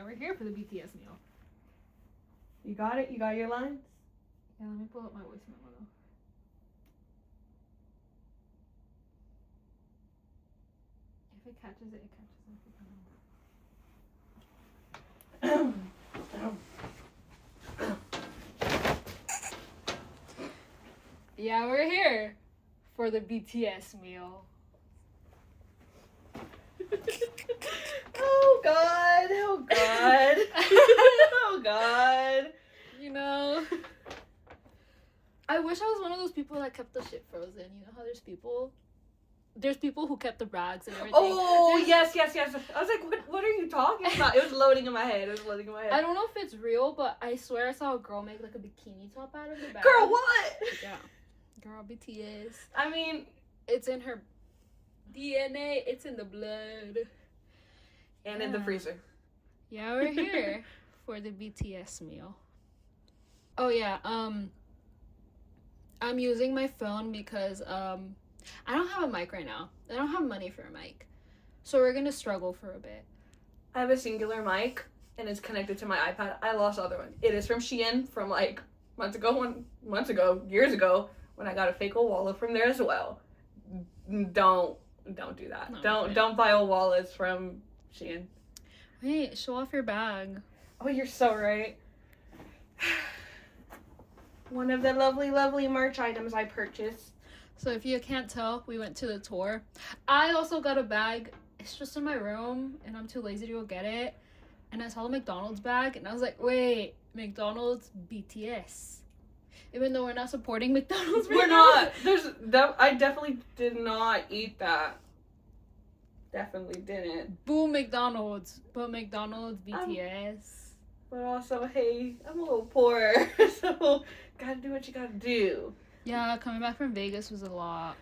Yeah, we're here for the BTS meal. You got it? You got your lines? Yeah, let me pull up my voice memo though. If it catches it, it catches it. Yeah, we're here for the BTS meal. Oh God! Oh God! Oh God! You know, I wish I was one of those people that kept the shit frozen. You know how there's people who kept the bags and everything. Oh, yes. I was like, what are you talking about? It was loading in my head. I don't know if it's real, but I swear I saw a girl make like a bikini top out of the bag. Girl, what? Yeah. Girl, BTS. I mean, it's in her DNA. It's in the blood. And in the freezer. Yeah, we're here for the BTS meal. Oh, yeah. I'm using my phone because, I don't have a mic right now. I don't have money for a mic. So we're going to struggle for a bit. I have a singular mic, and it's connected to my iPad. I lost the other one. It is from Shein from, like, years ago, when I got a fake old wallet from there as well. Don't do that. No, Don't buy old wallets from Shein. Wait, show off your bag. Oh, you're so right. One of the lovely, lovely merch items I purchased. So if you can't tell, we went to the tour. I also got a bag. It's just in my room, and I'm too lazy to go get it. And I saw the McDonald's bag, and I was like, wait, McDonald's BTS. Even though we're not supporting McDonald's right now. We're not. I definitely did not eat that. Definitely didn't. Boo McDonald's. But McDonald's BTS. But also, hey, I'm a little poor. So, gotta do what you gotta do. Yeah, coming back from Vegas was a lot.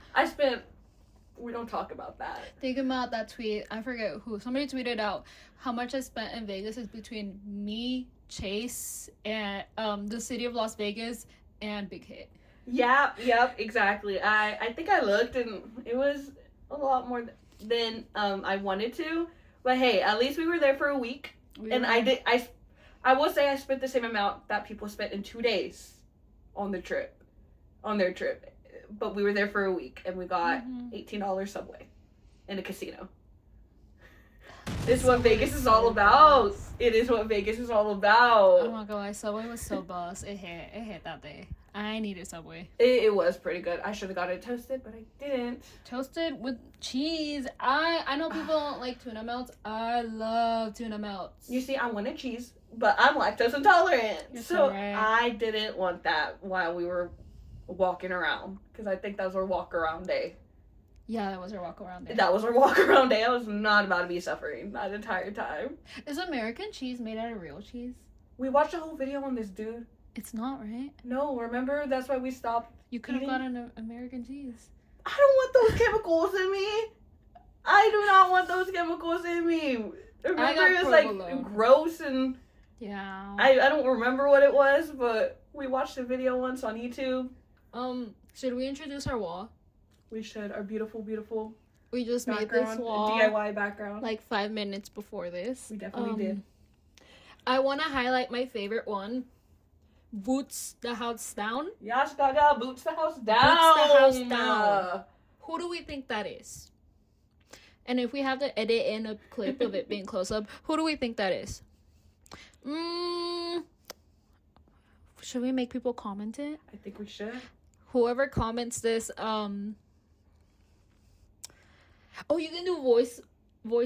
We don't talk about that. Think about that tweet. I forget who. Somebody tweeted out how much I spent in Vegas is between me, Chase, and the city of Las Vegas and Big Hit. Yep, exactly. I think I looked and it was a lot more than I wanted to. But hey, at least we were there for a week. I will say I spent the same amount that people spent in 2 days on their trip. But we were there for a week and we got $18 Subway in a casino. It's what Vegas is all about. It is what Vegas is all about. Oh my god, Subway was so boss. It hit that day. I needed Subway. It was pretty good. I should have got it toasted, but I didn't. Toasted with cheese. I know people don't like tuna melts. I love tuna melts. You see, I wanted cheese, but I'm lactose intolerant. So right. I didn't want that while we were walking around. Because I think that was our walk around day. Yeah, that was our walk around day. That was our walk around day. I was not about to be suffering that entire time. Is American cheese made out of real cheese? We watched a whole video on this dude. It's not, right? No, remember? That's why we stopped. You could have gotten American cheese. I don't want those chemicals in me. I do not want those chemicals in me. Remember, it was like gross and... Yeah. I don't remember what it was, but we watched a video once on YouTube. Should we introduce our wall? We should. Our beautiful, beautiful We just made this wall. DIY background. Like 5 minutes before this. We definitely did. I want to highlight my favorite one. Boots the house down. Yes, Gaga, boots the house down. Boots the house down. Who do we think that is? And if we have to edit in a clip of it being close up, who do we think that is? Should we make people comment it? I think we should. Whoever comments this, oh, you can do voice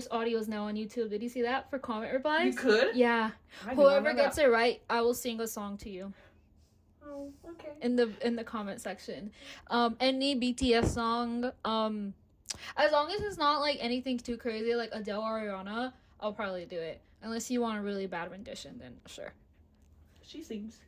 audios now on YouTube. Did you see that for comment replies? You could? Yeah. Whoever gets it right, I will sing a song to you. Oh, okay. In the comment section. Any BTS song, as long as it's not like anything too crazy like Adele or Ariana, I'll probably do it. Unless you want a really bad rendition, then sure. She sings.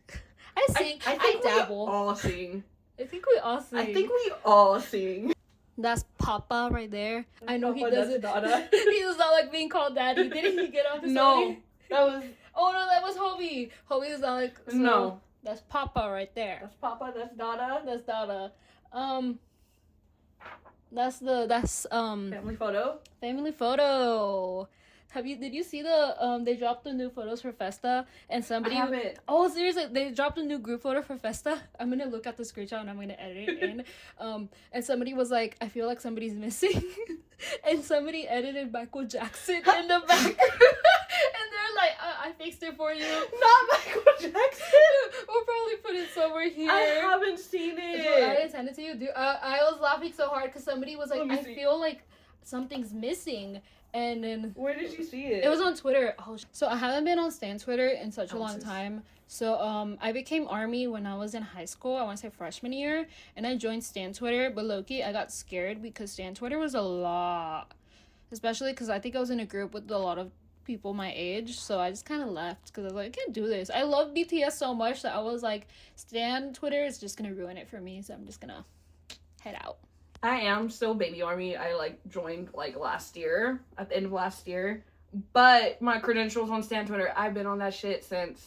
I sing. I dabble. We all sing. I think we all sing. I think we all sing. That's Papa right there. I know Papa, he doesn't. Dada. He does not like being called daddy. Didn't he get off the No, that was. Oh no, that was Hobie. Hobie does not like. So no. That's Papa right there. That's Papa. That's Dada. That's Dada. That's family photo. Family photo. Did you see they dropped the new photos for Festa and somebody? I haven't. Oh, seriously, they dropped a new group photo for Festa. I'm gonna look at the screenshot and I'm gonna edit it in. And somebody was like, I feel like somebody's missing, and somebody edited Michael Jackson in the back, and they're like, I fixed it for you. Not Michael Jackson. We'll probably put it somewhere here. I haven't seen it. So I didn't send it to you, dude. I was laughing so hard because somebody was like, I feel like something's missing. And then where did you see it? It was on Twitter. Oh, so I haven't been on Stan Twitter in such a long time. So I became Army when I was in high school. I want to say freshman year, and I joined Stan Twitter. But low-key, I got scared because Stan Twitter was a lot, especially because I think I was in a group with a lot of people my age. So I just kind of left because I was like, I can't do this. I love BTS so much that I was like, Stan Twitter is just gonna ruin it for me. So I'm just gonna head out. I am still baby Army. I joined last year, at the end of last year. But my credentials on Stan Twitter, I've been on that shit since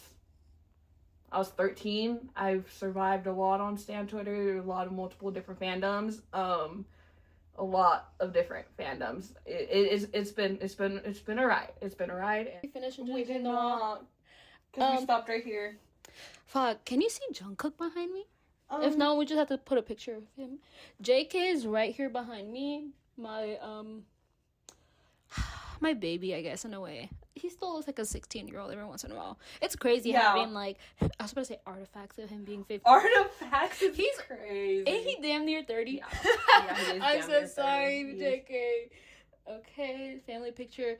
I was 13. I've survived a lot on Stan Twitter, a lot of multiple different fandoms. A lot of different fandoms. It's been a ride. It's been a ride. We finished. We did not. Because we stopped right here. Fuck, can you see Jungkook behind me? If not, we just have to put a picture of him. JK is right here behind me. My baby, I guess, in a way. He still looks like a 16-year-old every once in a while. It's crazy having, I was about to say artifacts of him being 15. Artifacts? He's crazy. Ain't he damn near 30? Yeah, he is I'm so sorry, JK. Okay, family picture.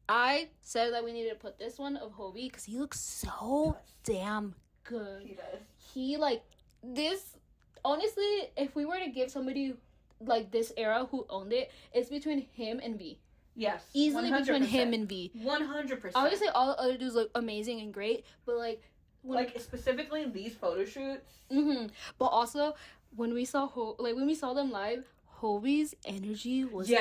I said that we needed to put this one of Hobie because he looks so damn good. He does. He, this, honestly, if we were to give somebody this era who owned it, it's between him and V. Yes, easily 100%. Between him and V. 100%. Obviously, all the other dudes look amazing and great, but specifically these photo shoots. But also, when we saw them live, Hobie's energy was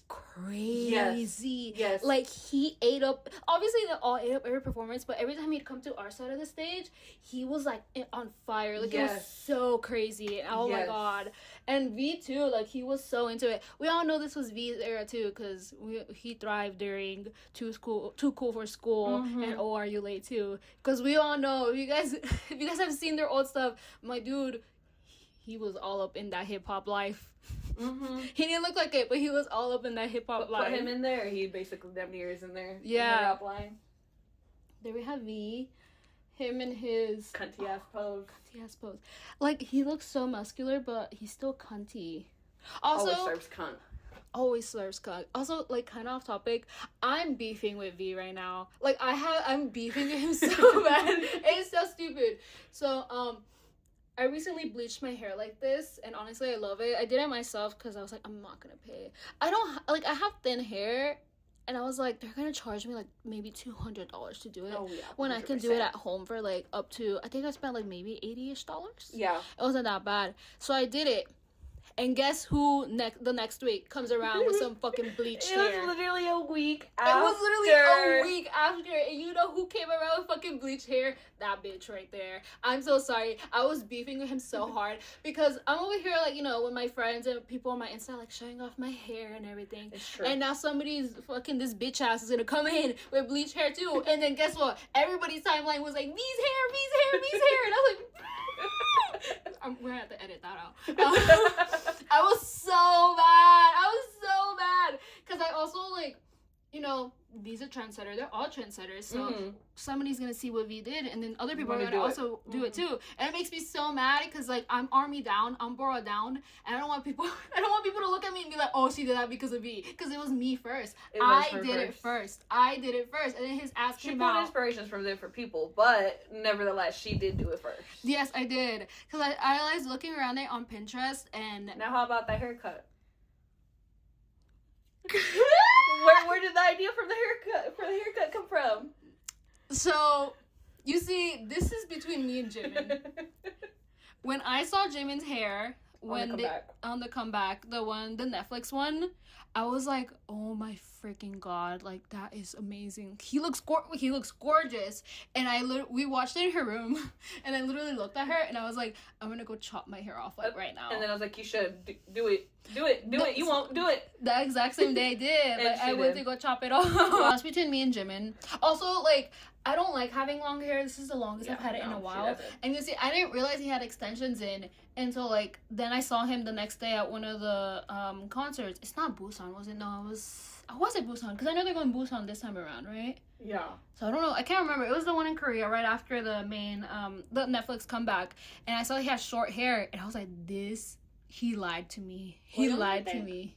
crazy. Yes. He ate up. Obviously, they all ate up every performance, but every time he'd come to our side of the stage, he was on fire. It was so crazy. Oh my god. And V too. He was so into it. We all know this was V's era too, because he thrived during Too Cool for School and Oh Are You Late too. Because we all know, if you guys have seen their old stuff, my dude, he was all up in that hip hop life. He didn't look like it, but he was all up in that hip hop life. Put him in there. He basically damn near is in there. Yeah. In the rap line. There we have V. Him and his cunty ass pose. Cunty ass pose. He looks so muscular, but he's still cunty. Also, always serves cunt. Also, kind of off topic, I'm beefing with V right now. I'm beefing with him so bad. It's so stupid. So, I recently bleached my hair like this, and honestly, I love it. I did it myself because I was like, I'm not gonna pay. I have thin hair, and I was like, they're gonna charge me maybe $200 to do it. Oh, yeah. 100%. When I can do it at home for up to, I think I spent maybe $80-ish. Yeah. It wasn't that bad. So I did it. And guess who the next week comes around with some fucking bleached hair? It was literally a week after. It was literally a week after. And you know who came around with fucking bleached hair? That bitch right there. I'm so sorry. I was beefing with him so hard. Because I'm over here, with my friends and people on my Insta, showing off my hair and everything. It's true. And now this bitch ass is gonna come in with bleached hair too. And then guess what? Everybody's timeline was like, V's hair. And I was like... we're gonna have to edit that out. I was so mad because I also V's a trendsetter. They're all trendsetters, so somebody's gonna see what V did, and then other people are gonna also do it too. And it makes me so mad because I'm Army down, I'm Bora down, and I don't want people to look at me and be like, oh, she did that because of V, because it was me first. I did it first, and then his ass came out. She pulled inspirations from different people, but nevertheless, she did do it first. Yes, I did, because I was looking around there on Pinterest, and now how about that haircut? Where did the idea for the haircut come from? So, you see, this is between me and Jimin. When I saw Jimin's hair on the comeback, the Netflix one, I was like, oh my freaking god, like that is amazing. He looks gorgeous. And we watched it in her room, and I literally looked at her and I was like, I'm gonna go chop my hair off like right now. And then I was like, you should do it. You won't do it. The exact same day I did. Like I went to go chop it off. That's between me and Jimin. Also, like, I don't like having long hair. This is the longest I've had it in a while. And you see, I didn't realize he had extensions in until, like, then I saw him the next day at one of the concerts. It's not Busan, was it? No, it was... Oh, was it Busan? Because I know they're going Busan this time around, right? Yeah. So I don't know. I can't remember. It was the one in Korea right after the main, the Netflix comeback. And I saw he had short hair. And I was like, he lied to me. He lied to me.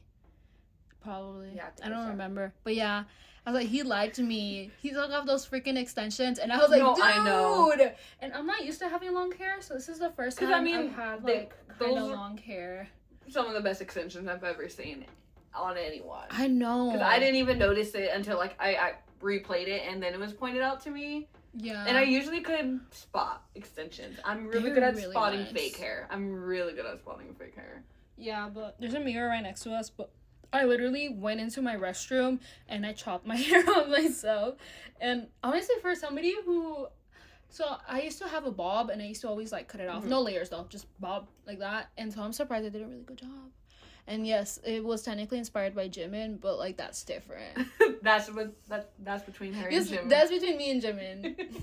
Probably. Yeah, I don't remember. But yeah. I was like, he lied to me. He took off those freaking extensions, and I was like, dude! I know. And I'm not used to having long hair, so this is the first time I've had, like, kind of long hair. Some of the best extensions I've ever seen on anyone. I know. Because I didn't even notice it until, like, I replayed it, and then it was pointed out to me. Yeah. And I usually could spot extensions. I'm really good at spotting fake hair. Yeah, but there's a mirror right next to us, but I literally went into my restroom and I chopped my hair off myself. And honestly, for somebody who... So, I used to have a bob and I used to always, like, cut it off. Mm-hmm. No layers, though. Just bob like that. And so, I'm surprised I did a really good job. And yes, it was technically inspired by Jimin, but, like, that's different. that's between her and Jimin. That's between me and Jimin.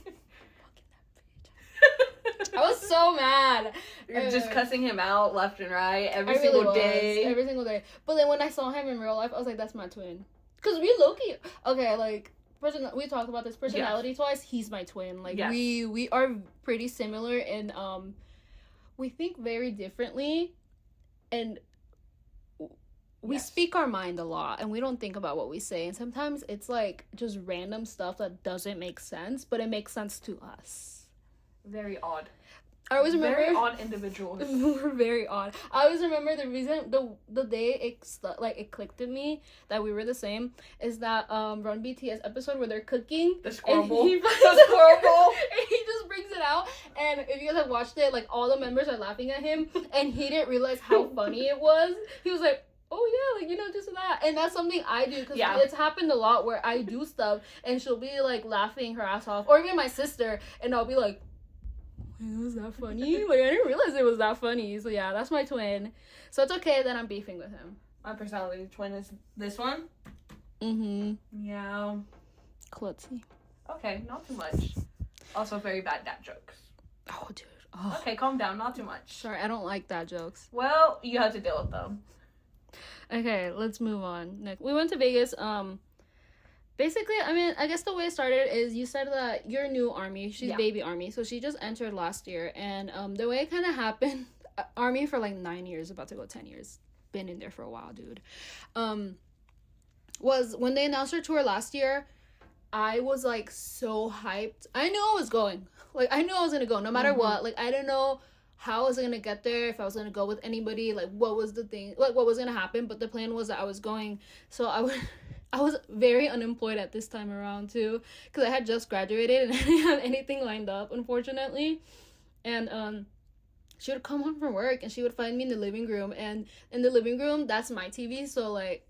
I was so mad. You're just cussing him out left and right every single day. But then when I saw him in real life, I was like, that's my twin. Because we low-key... Okay, like, we talked about this personality-wise. He's my twin. Like, we are pretty similar and we think very differently. And we speak our mind a lot. And we don't think about what we say. And sometimes it's, like, just random stuff that doesn't make sense. But it makes sense to us. Very odd. I always remember... Very odd individuals. We're very odd. I always remember the reason... The day it clicked to me that we were the same is that Run BTS episode where they're cooking. The squirrel bowl. And he just brings it out. And if you guys have watched it, like, all the members are laughing at him. And he didn't realize how funny it was. He was like... Oh yeah, like, you know, just that. And that's something I do, because it's happened a lot where I do stuff and she'll be like laughing her ass off, or even my sister, and I'll be like, wait, was that funny? Like, I didn't realize it was that funny. So yeah, that's my twin. So it's okay that I'm beefing with him. My personality twin is this one. Yeah. Klutzy. Okay, not too much. Also very bad dad jokes. Oh, dude. Oh. Okay, calm down, not too much. Sorry, I don't like dad jokes. Well, you have to deal with them. Okay, let's move on. Next, we went to Vegas. Basically, I mean, I guess the way it started is you said that you're new Army. She's baby Army, so she just entered last year. And the way it kind of happened, Army for like 9 years, about to go 10 years. Been in there for a while, dude. Was when they announced her tour last year, I was like so hyped. I knew I was going. Like, I knew I was gonna go no matter what. Like, I didn't know how I was gonna get there, if I was gonna go with anybody, like what was the thing, like what was gonna happen, but the plan was that I was going. So I was very unemployed at this time around too, because I had just graduated and I didn't have anything lined up, unfortunately. And she would come home from work and she would find me in the living room, and in the living room, that's my TV, so like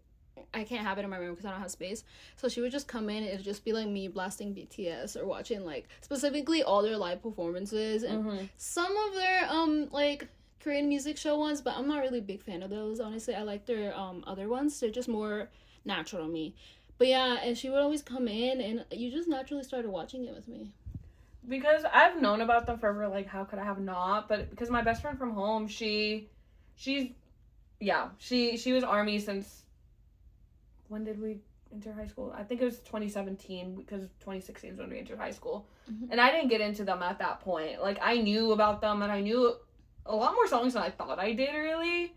I can't have it in my room because I don't have space. So she would just come in and it'd just be like me blasting BTS or watching like specifically all their live performances and some of their like Korean music show ones, but I'm not really a big fan of those, honestly. I like their other ones. They're just more natural to me. But yeah, and she would always come in and you just naturally started watching it with me. Because I've known about them forever, like how could I have not? But because my best friend from home, she was Army since, when did we enter high school? I think it was 2017, because 2016 is when we entered high school. And I didn't get into them at that point. Like, I knew about them, and I knew a lot more songs than I thought I did, really.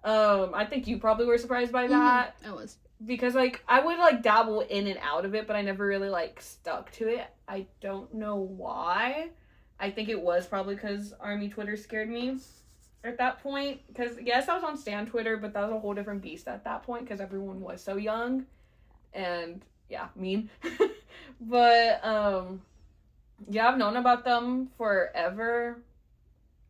I think you probably were surprised by that. I was. Because, like, I would, like, dabble in and out of it, but I never really, like, stuck to it. I don't know why. I think it was probably because Army Twitter scared me at that point. Because, yes, I was on Stan Twitter, but that was a whole different beast at that point because everyone was so young. And, yeah, mean. But, yeah, I've known about them forever.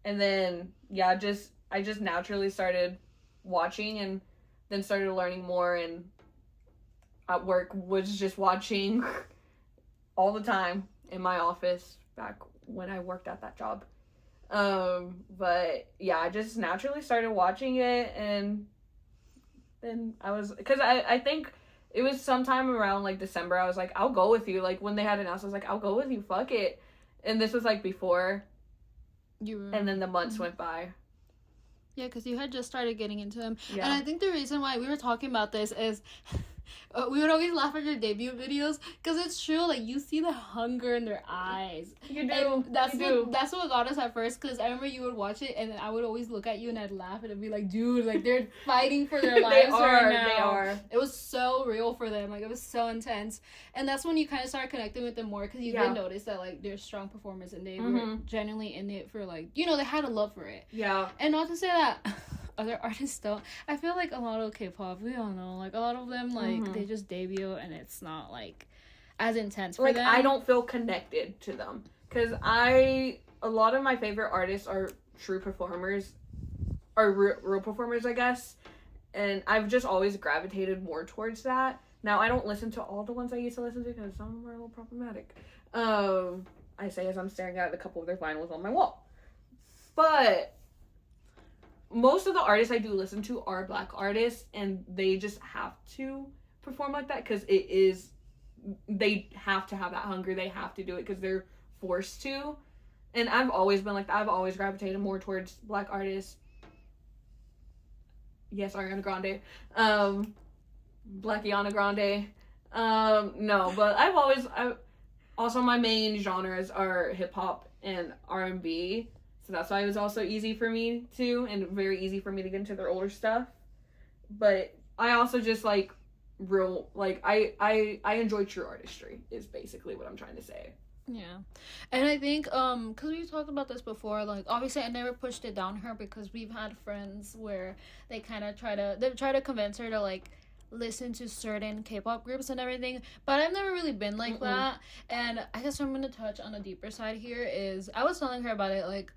And then, yeah, I just naturally started watching and then started learning more, and at work was just watching all the time in my office back when I worked at that job. But yeah, I just naturally started watching it, and then because I think it was sometime around like December, I was like, I'll go with you. Like when they had announced, I was like, I'll go with you, fuck it. And this was like before, and then the months went by. Yeah, because you had just started getting into him. Yeah. And I think the reason why we were talking about this is we would always laugh at your debut videos because it's true. Like, you see the hunger in their eyes. You do. And that's what got us at first, because I remember you would watch it and then I would always look at you and I'd laugh and I'd be like, dude, like, they're fighting for their lives right now. They are. It was so real for them. Like, it was so intense. And that's when you kind of started connecting with them more, because you did notice that, like, they're strong performers and they were genuinely in it for, like, you know, they had a love for it. Yeah. And not to say that other artists don't. I feel like a lot of K-pop, we all know, like, a lot of them, like, they just debut and it's not, like, as intense for them. Like, I don't feel connected to them. Because a lot of my favorite artists are true performers, or real performers, I guess. And I've just always gravitated more towards that. Now, I don't listen to all the ones I used to listen to because some of them are a little problematic. I say as I'm staring at a couple of their vinyls on my wall. But most of the artists I do listen to are Black artists, and they just have to perform like that because they have to have that hunger. They have to do it because they're forced to. And I've always been like that. I've always gravitated more towards Black artists. Yes, Ariana Grande. Blackiana Grande. No, but also my main genres are hip hop and R&B. So that's why it was also easy for me to, and very easy for me to get into their older stuff. But I also just like real, like, I enjoy true artistry is basically what I'm trying to say. Yeah. And I think, because we've talked about this before, like, obviously I never pushed it down her because we've had friends where they kind of try to convince her to, like, listen to certain K-pop groups and everything, but I've never really been like that. And I guess I'm going to touch on a deeper side here is, I was telling her about it, like,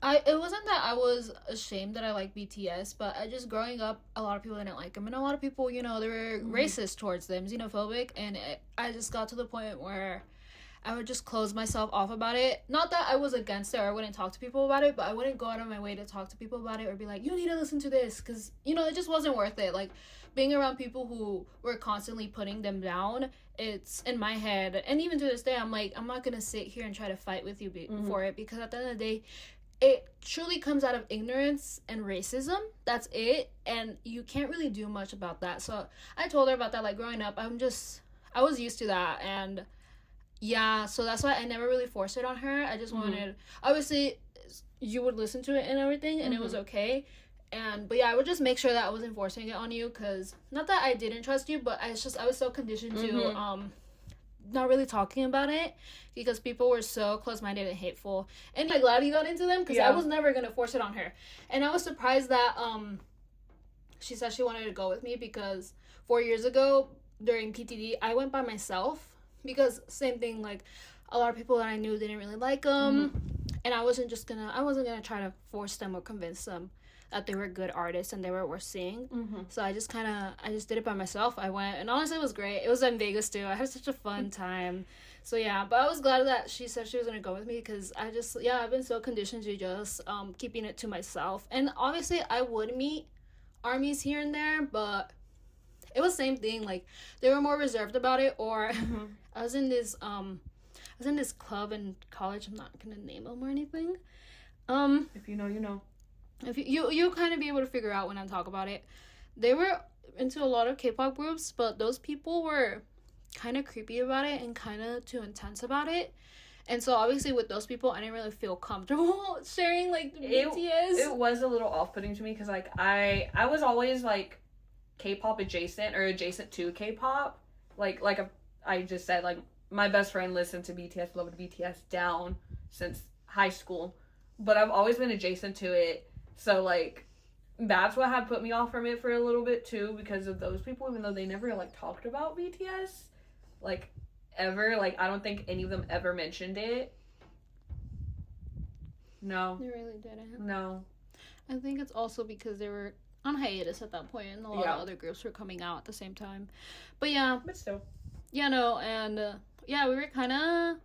it wasn't that I was ashamed that I like BTS, but I just, growing up, a lot of people didn't like them, and a lot of people, you know, they were racist towards them, xenophobic, and I just got to the point where I would just close myself off about it. Not that I was against it or I wouldn't talk to people about it, but I wouldn't go out of my way to talk to people about it or be like, you need to listen to this, because, you know, it just wasn't worth it. Like, being around people who were constantly putting them down, it's in my head, and even to this day, I'm like, I'm not gonna sit here and try to fight with you for it, because at the end of the day, it truly comes out of ignorance and racism. That's it. And you can't really do much about that. So I told her about that, like, growing up, I was used to that. And yeah, so that's why I never really forced it on her. I just wanted, obviously, you would listen to it and everything, and it was okay. But yeah, I would just make sure that I wasn't forcing it on you, because not that I didn't trust you, but I was so conditioned to not really talking about it, because people were so close-minded and hateful. And I'm glad you got into them, because I was never gonna force it on her. And I was surprised that she said she wanted to go with me, because 4 years ago during PTD I went by myself, because same thing, like, a lot of people that I knew didn't really like them, and I wasn't gonna try to force them or convince them that they were good artists and they were worth seeing. So I just did it by myself. I went, and honestly, it was great. It was in Vegas too. I had such a fun time. So yeah, but I was glad that she said she was gonna go with me, because I've been so conditioned to just keeping it to myself. And obviously I would meet armies here and there, but it was same thing. Like, they were more reserved about it. Or I was in this club in college. I'm not gonna name them or anything. If you know, you know. If you kind of be able to figure out when I talk about it. They were into a lot of K-pop groups, but those people were kind of creepy about it and kind of too intense about it. And so obviously with those people, I didn't really feel comfortable sharing, like, BTS. It was a little off-putting to me, because, like, I was always, like, K-pop adjacent, or adjacent to K-pop. Like I just said, like, my best friend listened to BTS, loved BTS down since high school, but I've always been adjacent to it. So, like, that's what had put me off from it for a little bit, too, because of those people, even though they never, like, talked about BTS, like, ever. Like, I don't think any of them ever mentioned it. No. They really didn't. No. I think it's also because they were on hiatus at that point, and a lot of other groups were coming out at the same time. But yeah. But still. Yeah, no, and yeah, we were kind of,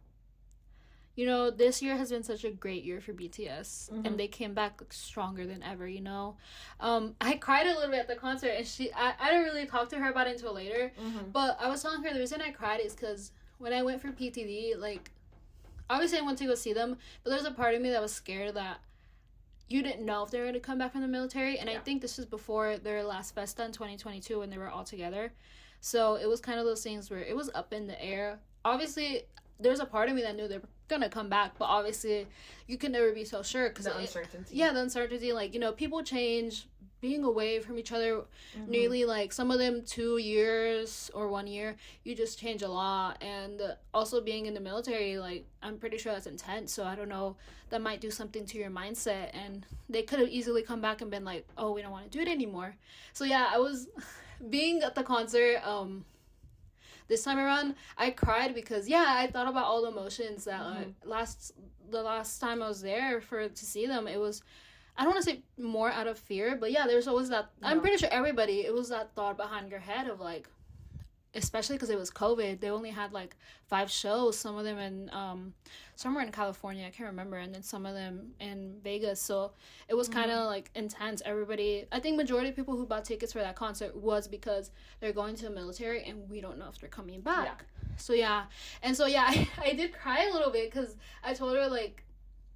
you know, this year has been such a great year for BTS, and they came back stronger than ever, you know. I cried a little bit at the concert, and I didn't really talk to her about it until later, but I was telling her the reason I cried is because when I went for PTD, like, obviously I went to go see them, but there's a part of me that was scared that you didn't know if they were going to come back from the military, and I think this was before their last Festa in 2022 when they were all together. So it was kind of those things where it was up in the air. Obviously, there's a part of me that knew they were going to come back, but obviously you can never be so sure. Cause the uncertainty. Yeah, the uncertainty. Like, you know, people change. Being away from each other nearly, like, some of them 2 years or 1 year, you just change a lot. And also being in the military, like, I'm pretty sure that's intense. So I don't know, that might do something to your mindset. And they could have easily come back and been like, oh, we don't want to do it anymore. So yeah, I was being at the concert this time around, I cried because I thought about all the emotions that the last time I was there to see them. It was, I don't want to say more out of fear, but yeah, there's always that. I'm pretty sure everybody, it was that thought behind your head of like, especially because it was COVID, they only had like 5 shows, some of them in somewhere in California, I can't remember, and then some of them in Vegas. So it was kind of like intense. Everybody, I think majority of people who bought tickets for that concert was because they're going to the military and we don't know if they're coming back. So yeah, and so yeah, I did cry a little bit because I told her, like,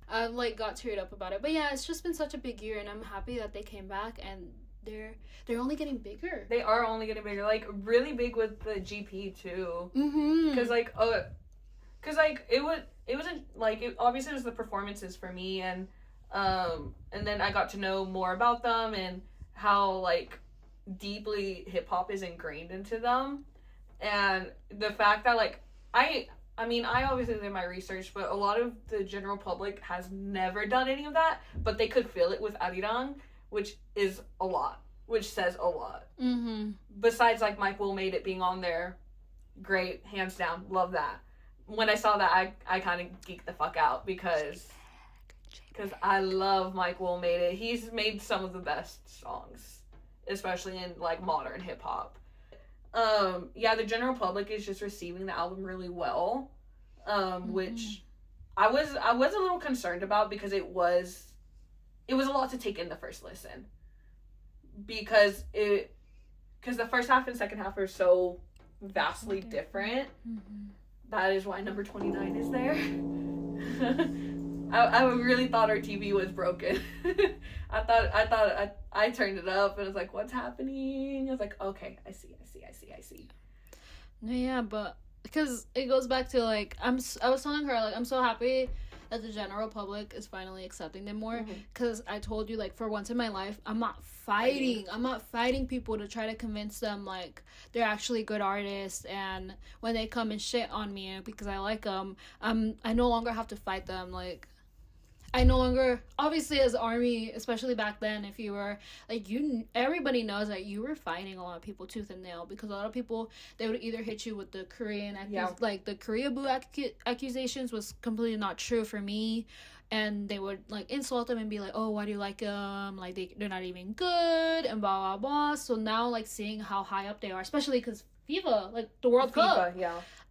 I like got teared up about it. But yeah, it's just been such a big year, and I'm happy that they came back, and they're only getting bigger. They are only getting bigger, like really big with the GP too. Because like it wasn't like, it obviously was the performances for me, and then I got to know more about them and how like deeply hip hop is ingrained into them, and the fact that like I mean, I obviously did my research, but a lot of the general public has never done any of that, but they could feel it with Arirang, which is a lot, which says a lot. Besides, like, Mike Will Made It being on there, great, hands down, love that. When I saw that, I kind of geeked the fuck out because I love Mike Will Made It. He's made some of the best songs, especially in, like, modern hip-hop. Yeah, the general public is just receiving the album really well, which I was a little concerned about because it was a lot to take in the first listen, because the first half and second half are so vastly different. That is why number 29 is there. I really thought our TV was broken. I turned it up and I was like, what's happening? I was like, okay, I see. No, yeah, but because it goes back to like, I was telling her, like, I'm so happy that the general public is finally accepting them more, because I told you, like, for once in my life, I'm not fighting people to try to convince them like they're actually good artists, and when they come and shit on me because I like them, I no longer have to fight them. Like, I no longer, obviously as ARMY, especially back then, if you were like, everybody knows that you were fighting a lot of people tooth and nail, because a lot of people, they would either hit you with the Korean like the Korea boo accusations was completely not true for me, and they would like insult them and be like, oh, why do you like them, like they're not even good, and blah blah blah. So now, like, seeing how high up they are, especially because FIFA, like the World Cup,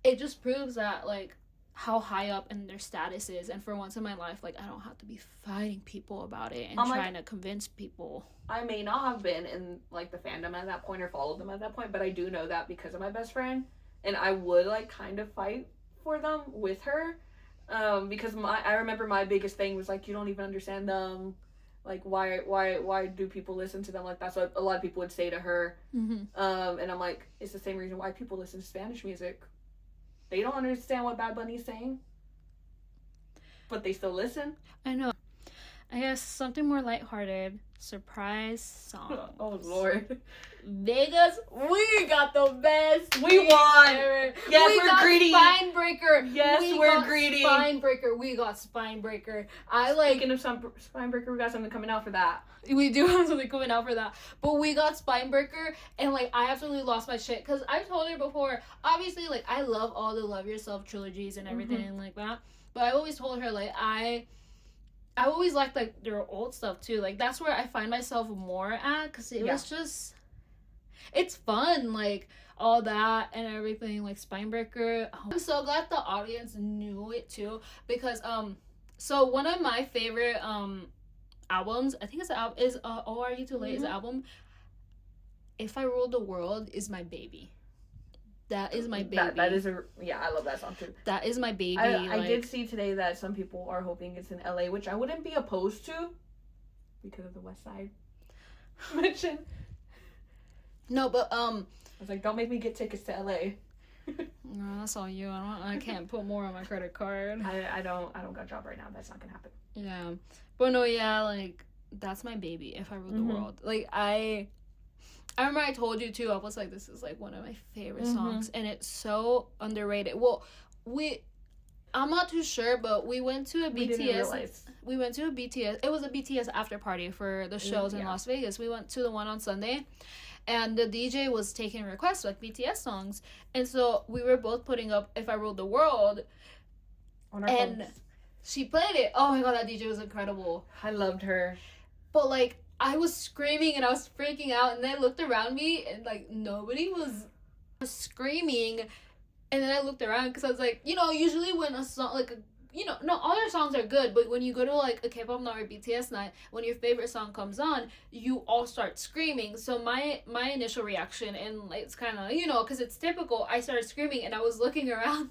it just proves that like how high up in their status is. And for once in my life, like, I don't have to be fighting people about it and trying to convince people. I may not have been in like the fandom at that point or followed them at that point, but I do know that because of my best friend, and I would like kind of fight for them with her, because I remember my biggest thing was like, you don't even understand them, like why do people listen to them? Like, that's what a lot of people would say to her. And I'm like, it's the same reason why people listen to Spanish music. They don't understand what Bad Bunny's saying, but they still listen. I know. I guess something more lighthearted. Surprise song. Oh, Lord. Vegas, we got the best. We won. Ever. Yes, we're greedy. Spinebreaker. Yes, we're greedy. Spinebreaker. We got Spinebreaker. Speaking of Spinebreaker, we got something coming out for that. We do have something coming out for that. But we got Spinebreaker, and like, I absolutely lost my shit. Because I've told her before, obviously, like, I love all the Love Yourself trilogies and everything like that. But I always told her, like, I I always liked like their old stuff too. Like that's where I find myself more at, because it was just, it's fun, like all that and everything, like Spinebreaker. I'm so glad the audience knew it too, because so one of my favorite albums, I think it's an album, is Oh Are You Too Late, is an album. If I Ruled the World is my baby. That is my baby. That is I love that song too. That is my baby. I did see today that some people are hoping it's in LA, which I wouldn't be opposed to because of the West Side mention. No, but I was like, don't make me get tickets to LA. No, that's all you. I can't put more on my credit card. I don't got a job right now. That's not gonna happen. Yeah, but no, yeah, like that's my baby. If I Ruled the World, like I remember I told you too. I was like, this is like one of my favorite songs, and it's so underrated. Well, I'm not too sure, but we went to a BTS. We went to a BTS. It was a BTS after party for the shows in Las Vegas. We went to the one on Sunday. And the DJ was taking requests, like BTS songs. And so we were both putting up If I Ruled the World. On our phones. She played it. Oh my god, that DJ was incredible. I loved her. But like, I was screaming and I was freaking out. And then I looked around me and like, nobody was screaming. And then I looked around because I was like, usually when a song, like, no, all their songs are good, but when you go to like a K-pop night or BTS night, when your favorite song comes on, you all start screaming. So my initial reaction, and like, it's kind of, because it's typical, I started screaming and I was looking around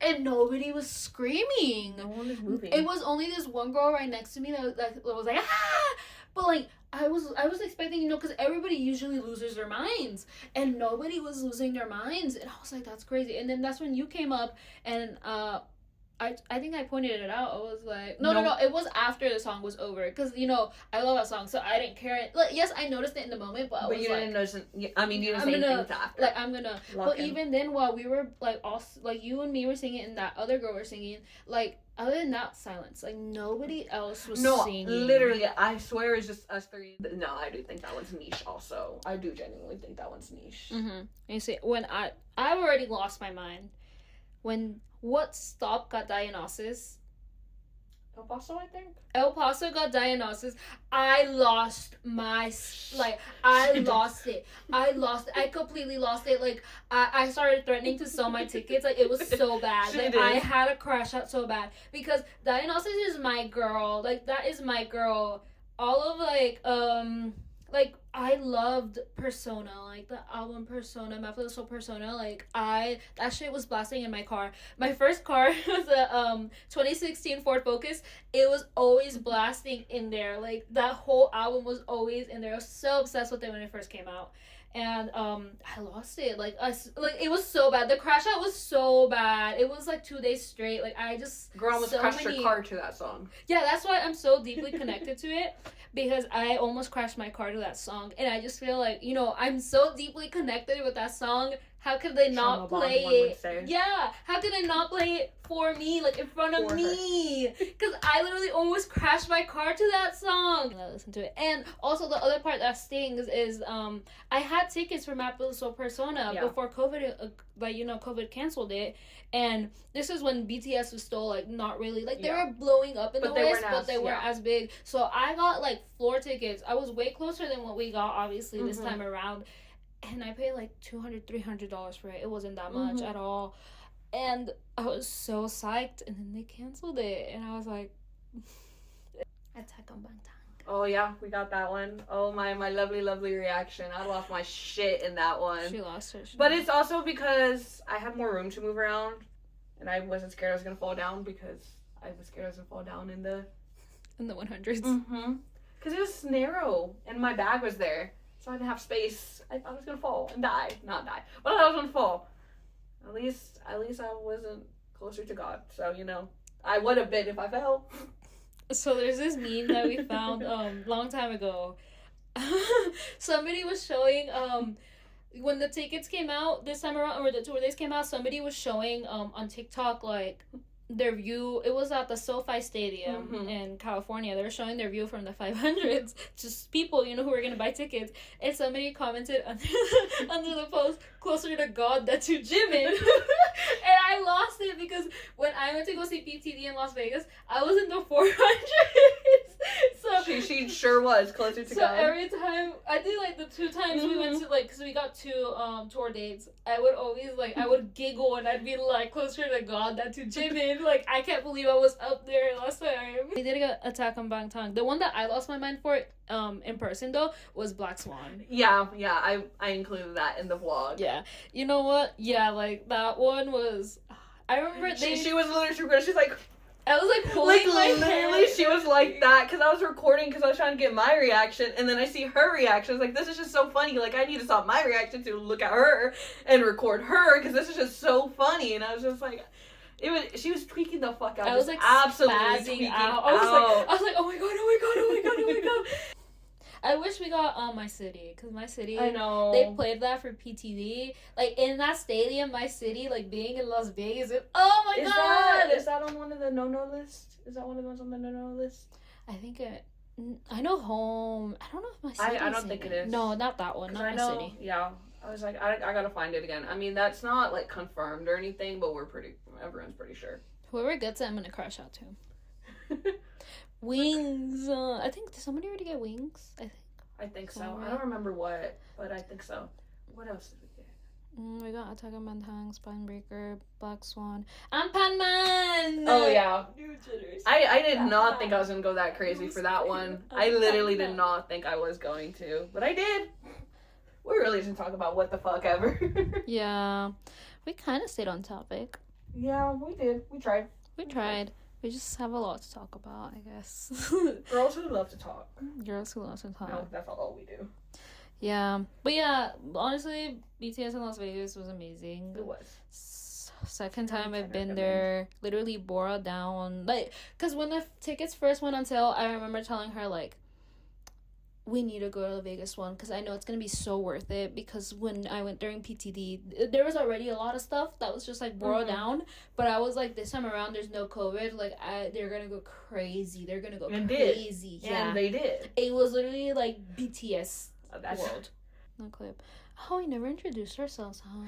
and nobody was screaming. No one was moving. It was only this one girl right next to me that was like, ah! But like, I was expecting, because everybody usually loses their minds, and nobody was losing their minds, and I was like, that's crazy. And then that's when you came up, and I think I pointed it out. I was like, no, it was after the song was over, because I love that song, so I didn't care. Like, yes, I noticed it in the moment, but I was you didn't notice it. I mean, you didn't say anything until after. Like, I'm gonna. But even then, while we were like, all like you and me were singing, and that other girl were singing, like, other than that, silence. Like, nobody else was singing. No, literally, I swear it's just us three. No, I do think that one's niche. Also, I do genuinely think that one's niche. You see, when I've already lost my mind when. What Stop got Dionysus? El Paso, I think. El Paso got Dionysus. I lost my, like, I lost it. I completely lost it. Like, I started threatening to sell my tickets. Like, it was so bad. Like, I had a crash out so bad. Because Dionysus is my girl. Like, that is my girl. All of, like, I loved Persona, like the album Persona, Map Soul Persona. Like, that shit was blasting in my car. My first car was a 2016 Ford Focus. It was always blasting in there. Like, that whole album was always in there. I was so obsessed with it when it first came out. And I lost it. Like, it was so bad. The crash out was so bad. It was like 2 days straight. Like, I just girl almost crashed her car to that song. Yeah, that's why I'm so deeply connected to it, because I almost crashed my car to that song, and I just feel like, I'm so deeply connected with that song. How could they not play it? Yeah, how could they not play it for me, like in front of me? Because I literally almost crashed my car to that song. I listen to it. And also the other part that stings is I had tickets for Map Soul Persona before COVID, COVID canceled it. And this is when BTS was still like not really like they were blowing up in the West, but they weren't as big. So I got like floor tickets. I was way closer than what we got obviously this time around. And I paid like $200-$300 for it. It wasn't that much at all. And I was so psyched. And then they canceled it. And I was like, Attack on Bangtan. Oh, yeah. We got that one. Oh, my lovely, lovely reaction. I lost my shit in that one. She lost her shit. But it's also because I had more room to move around. And I wasn't scared I was going to fall down, because I was scared I was going to fall down in the 100s. Because it was narrow. And my bag was there. So I didn't have space. I thought I was gonna fall and die. Not die. But I thought I was gonna fall. At least I wasn't closer to God. So, I would have been if I fell. So there's this meme that we found long time ago. Somebody was showing when the tickets came out this time around, or the tour days came out, somebody was showing on TikTok like their view. It was at the SoFi Stadium in California. They were showing their view from the 500s, just people who were gonna buy tickets, and somebody commented under the post, closer to God than to Jimin. And I lost it, because when I went to go see PTD in Las Vegas, I was in the 400. She sure was closer to So God. every time I did like the 2 times we went to like, because we got 2 tour dates, I would always like I would giggle and I'd be like closer to God than to Jimin. Like I can't believe I was up there last time. We did get Attack on Bangtan. The one that I lost my mind for in person though was Black Swan. Yeah, I included that in the vlog. Yeah, you know what? Yeah, like that one was. I remember She was literally she's like. I was like holding my literally, hand. she was like that because I was recording because I was trying to get my reaction, and then I see her reaction. I was like, this is just so funny. Like, I need to stop my reaction to look at her and record her because this is just so funny. And I was just like, she was tweaking the fuck out. I was like absolutely spazzing out. I was like, oh my god, oh my god, oh my god, oh my god. I wish we got My City, because My City, I know. they played that for PTV. Like, in that stadium, My City, like, being in Las Vegas, oh my god! Is that on one of the no-no list? Is that one of the ones on the no-no list? I think I know Home. I don't know if My City I don't think it is. No, not that one, not My City. Yeah. I was like, I gotta find it again. I mean, that's not, like, confirmed or anything, but everyone's pretty sure. Whoever gets it, I'm gonna crush out to. Wings. I think, did somebody already get Wings? I think so. I don't remember what, but I think so. What else did we get? We got Attack on Bangtan, Spinebreaker, Black Swan, and Pan-Man! Oh, yeah. New Jitters. I did not think I was gonna go that crazy for that one. I literally did not think I was going to, but I did. We really didn't talk about what the fuck ever. Yeah. We kind of stayed on topic. Yeah, we did. We tried. We tried. We just have a lot to talk about, I guess. Girls who love to talk. Girls who love to talk. No, that's all we do. Yeah. But yeah, honestly, BTS in Las Vegas was amazing. It was. Second time I've been there. Literally Bora down. Like, because when the tickets first went on sale, I remember telling her, like, we need to go to the Vegas one because I know it's going to be so worth it, because when I went during PTD, there was already a lot of stuff that was just like Bora down, but I was like, this time around there's no COVID, like they're going to go crazy. They're going to go crazy. Yeah, and they did. It was literally like BTS world. No clip. Oh, we never introduced ourselves, huh?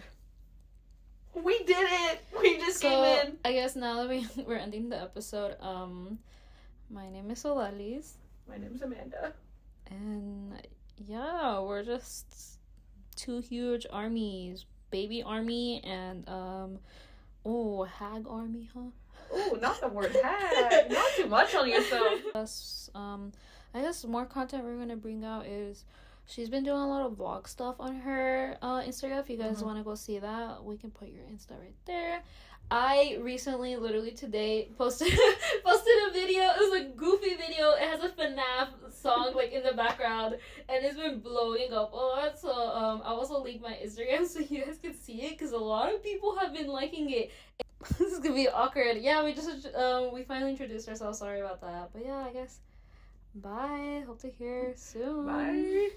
We did it. We just came in. I guess now that we're ending the episode, my name is Solalis. My name is Amanda. And yeah, we're just 2 huge armies. Baby army and hag army, huh? Oh, not the word hag. Not too much on yourself. I guess more content we're gonna bring out is she's been doing a lot of vlog stuff on her Instagram. If you guys want to go see that, we can put your Insta right there. I recently, literally today, posted a video. It was a goofy video. It has a FNAF song like in the background, and it's been blowing up a lot. So I also linked my Instagram so you guys can see it, because a lot of people have been liking it. This is gonna be awkward. Yeah, we finally introduced ourselves. Sorry about that, but yeah, I guess bye. Hope to hear soon. Bye.